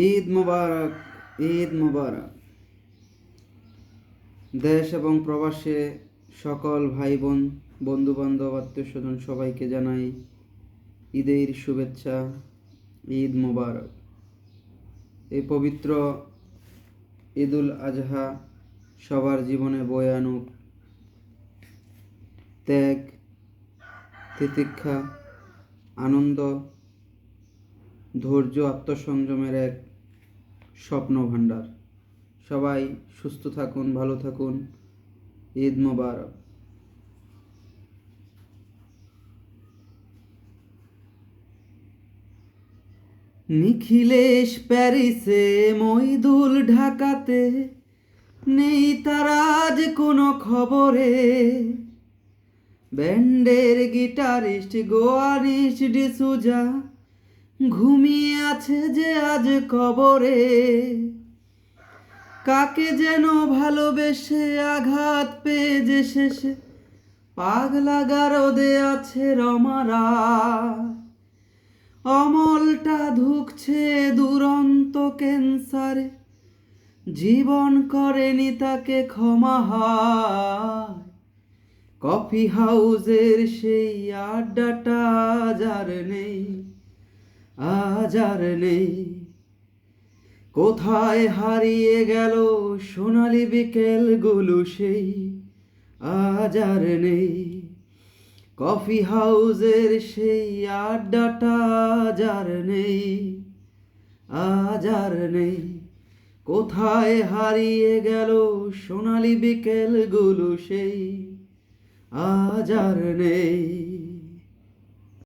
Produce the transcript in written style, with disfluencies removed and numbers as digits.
ঈদ মোবারক, ঈদ মোবারক। দেশ এবং প্রবাসে সকল ভাই বোন, বন্ধু বান্ধব, আত্মীয় স্বজন সবাইকে জানাই ঈদের শুভেচ্ছা। ঈদ মোবারক। এই পবিত্র ঈদুল আজহা সবার জীবনে বয়ে আনুক ত্যাগ, তিতিক্ষা, আনন্দ, ধৈর্য, আত্মসংযমের এক স্বপ্ন ভাণ্ডার। সবাই সুস্থ থাকুন, ভালো থাকুন। ঈদ মোবারক। নিখিলেশ প্যারিসে, মইদুল ঢাকাতে, নেই তার আজ কোনো খবরে। ব্যান্ডের গিটারিস্ট গোয়ারিস্ট ডিসুজা ঘুমিয়ে আছে যে আজ কবরে। কাকে যেন ভালোবেসে আঘাত পেয়ে যে শেষে পাগলা গারদে আছে রমারা। অমলটা ধুকছে দুরন্ত ক্যান্সারে, জীবন করেনি তাকে ক্ষমা হায়। কফি হাউসের সেই আড্ডাটা আজ আর নেই, আজ আর নেই। কোথায় হারিয়ে গেল সোনালি বিকেলগুলো সেই, আজ আর নেই। কফি হাউসের সেই আড্ডাটা আজ আর নেই, আজ আর নেই। কোথায় হারিয়ে গেল সোনালি বিকেলগুলো সেই, আজ আর নেই।